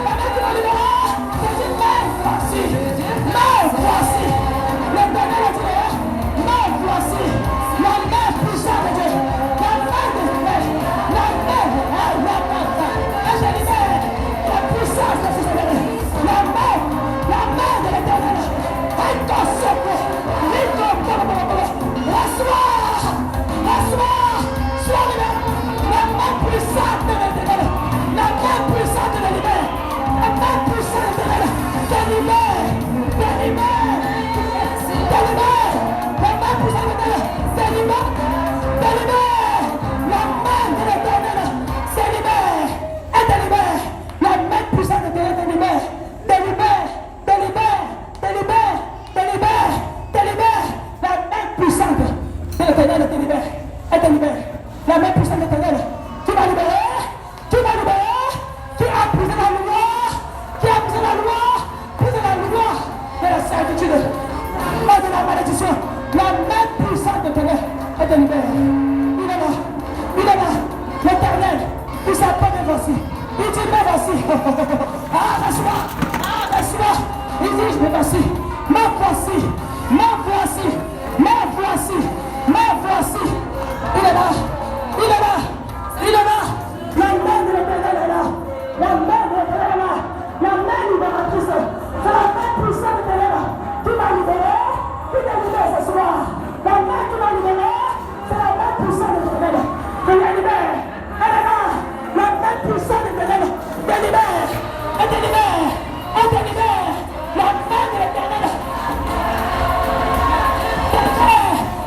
La main qui m'a libéré. Je dis, me voici. Me voici. L'Éternel a dit, me voici. La main puissante de Dieu. La main de Dieu. La main. Et je libère la puissance de ce Seigneur. La main de l'Éternel. Et ton secours. Reçois. Sois libéré. La main puissante de l'Éternel. La main puissante de l'Éternel. La main puissante de l'Éternel. Délibère. Délibère. Délibère. La main puissante de l'Éternel. Délibère. Délibère. La main de l'Éternel. Délibère. Et délibère. La main puissante de l'Éternel. Délibère. Délibère. Délibère. Délibère. Délibère. Délibère. La main puissante de l'Éternel. Délibère. Et délibère. La main puissante de l'Éternel. Qui va libérer. Qui va libérer. Qui a brisé la loi. Qui a brisé la loi. Brisé la loi de la servitude. Pas de la malédiction. La main puissante de l'Éternel est délibérée. Il est là. Il est là. L'Éternel. Il s'appelle me voici. Il dit me voici. Ah, reçois. Ah, reçois. Il dit me voici. Me voici. Me voici. Me voici. Me voici. Il est là. Il est là. Il est là. La main de l'Éternel est là. La main de l'Éternel est là. La main libératrice. C'est la main puissante de l'Éternel qui m'a libéré. Qui t'a libéré ce soir. La main qui m'a libéré. C'est la main puissante de l'Éternel. Je la libère. Elle est là. La main puissante de l'Éternel. Délibère. Elle délibère. Elle délibère. La main de l'Éternel.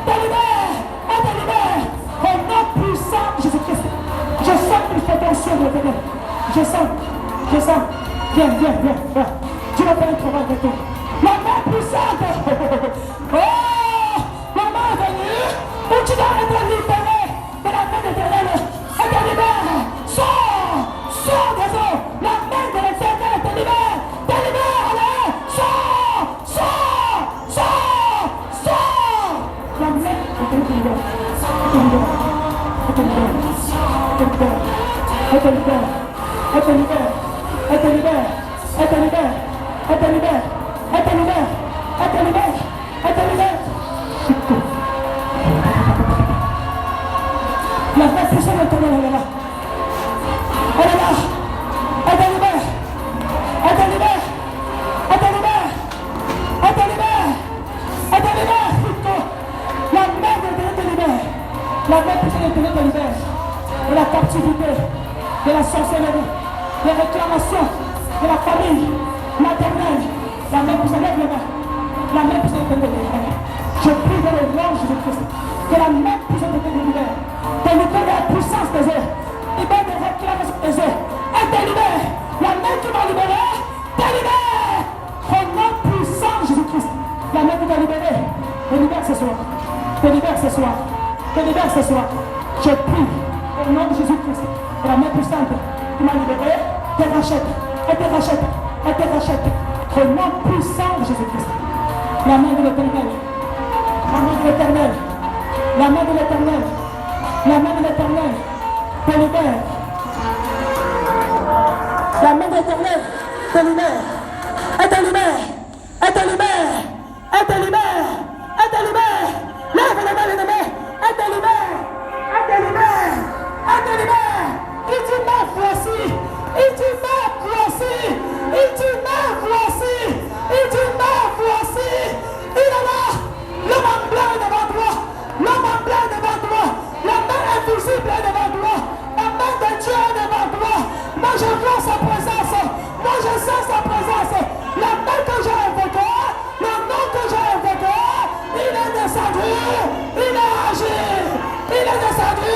Délibère. Elle délibère. Au nom puissant de Jésus-Christ. Je sens une protection de l'Éternel. Je sens. Viens. Tu vas faire un travail avec toi. La main puissante. Oh, La main puissante de l'éternel, elle est là. Elle est là. Elle te libère. Elle te libère. Elle te libère. Elle te libère. Elle te libère. La main de l'éternel te libère. La main puissante de l'éternel te libère. De la captivité, de la sorcellerie, des réclamations, de la famille, maternelle. La main puissante, lève les mains. La main puissante de l'éternel te libère. Je prie dans le nom de Jésus-Christ. Que la main puissante de l'éternel te libère. Te libère de la puissance des eaux. Libère des réclamations des eaux. Elle te libère. La main qui m'a libéré, te libère. Au nom puissant de Jésus-Christ. La main qui t'a libéré, te libère ce soir. Te libère ce soir. Te libère ce soir. Je prie au nom de Jésus-Christ. Que la main puissante qui m'a libéré, te rachète. Elle te rachète. Elle te rachète. Au nom puissant de Jésus-Christ. La main de l'éternel. La main de l'éternel. La main de l'éternel. La main de l'éternel te libère. La main de l'éternel te libère. Elle te libère. Elle te libère. Elle te libère. Elle te libère. Lève les mains, les mains. Elle te libère. Elle te libère. Elle te libère. Il dit ma voici. Il dit ma voici. Il dit ma voici. Il dit ma voici. Il est là. L'homme en blanc est devant toi. L'homme en blanc est devant toi. La main invisible est devant toi. La main de Dieu est devant toi. Moi je vois sa présence. Moi je sens sa présence. La main que j'ai invoquée, le nom que j'ai invoqué, il est descendu. Il est agi. Il est descendu.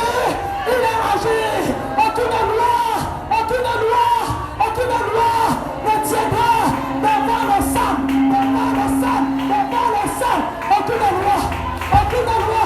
Il est agi. Aucune loi ne tiendra devant le sang. Devant le sang. Devant le sang. Aucune loi. Aucune loi.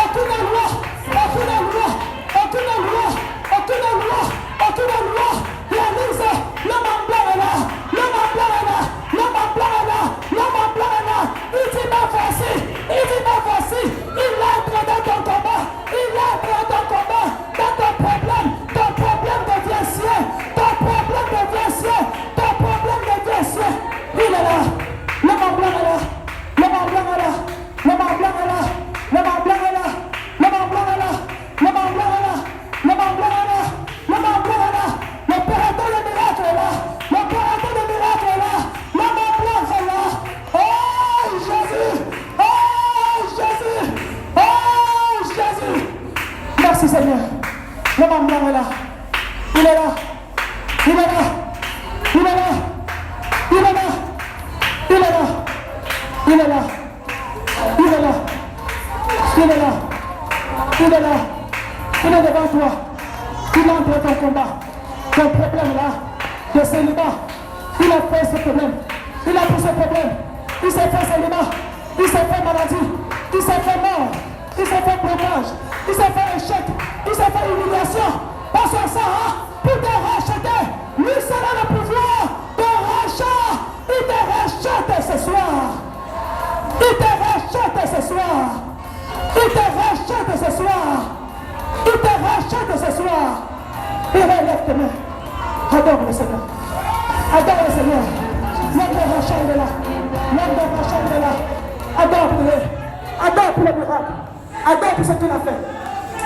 Aucune loi. Aucune loi, aucune loi, aucune loi, aucune loi, réalise, l'homme en blanc est là, l'homme en blanc est là, l'homme en blanc est là, l'homme en blanc est là, il dit ma voici, il dit ma voici, il entre dans ton combat, il entre dans ton combat, dans ton problème devient sien, ton problème devient sien, ton problème devient sien, il est là, l'homme en blanc est là, l'homme en blanc est là, l'homme en blanc est là, l'homme en blanc est là. Le blanc est là, le blanc est là, le blanc est là, le blanc est là, l'opérateur de miracle est là, l'opérateur de miracle est là, le blanc est là. Oh Jésus, oh Jésus, oh Jésus. Merci Seigneur. Le blanc est là, il est là, il est là, il est là, il est là, il est là, il est là, il est là, il est là. Il est là, il est devant toi, il entre dans ton combat, ton problème là, de célibat, il a fait ce problème, il a pris ce problème, il s'est fait célibat, il s'est fait maladie, il s'est fait mort, il s'est fait blocage, il s'est fait échec, il s'est fait humiliation, parce que ça, pour te racheter, lui sera le pouvoir de rachat, il te rachète ce soir, il te rachète ce soir. Il te rachète ce soir. Il te rachète ce soir. Et relève tes mains. Adore le Seigneur. Adore le Seigneur. L'homme de rachat est là. L'homme de rachat est là. Adore-le. Adore pour le miracle. Adore pour ce qu'il a fait.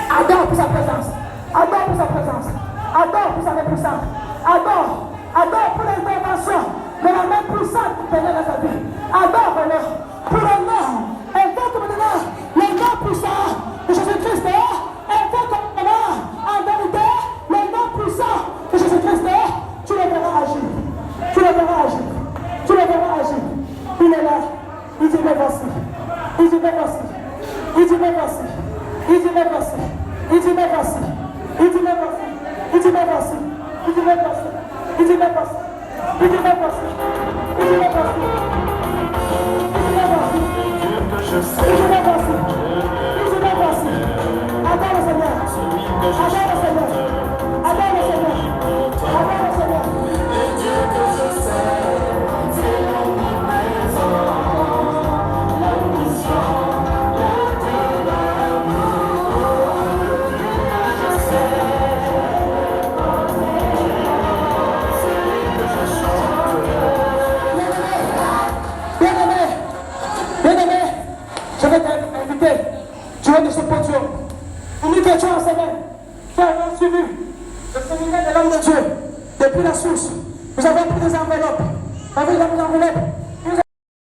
Adore pour sa présence. Adore pour sa présence. Adore pour sa puissance. Adore. Adore pour l'intervention de la main puissante qui tenait dans sa vie. Adore-le. Pour le nom. Invoque maintenant le nom puissant de Jésus-Christ. Invoque maintenant en vérité le nom puissant de Jésus-Christ. Tu le verras agir. Tu le verras agir. Tu le verras agir. Il est là. Il dit me voici. Il dit me voici. Il dit me voici. Il dit me voici. Il dit me voici. Il dit me voici. Il dit me voici. Il dit me voici. Il dit me voici. Il dit me voici. Il dit me voici. Je sais. Il dit me voici. Il dit me voici. Adore le Seigneur. Adore le Seigneur. Adore le Seigneur. Adore le Seigneur. Le Dieu que je sais, c'est l'omniprésent, l'omniscient, le Dieu d'amour. Le Dieu que je sais. enveloppes.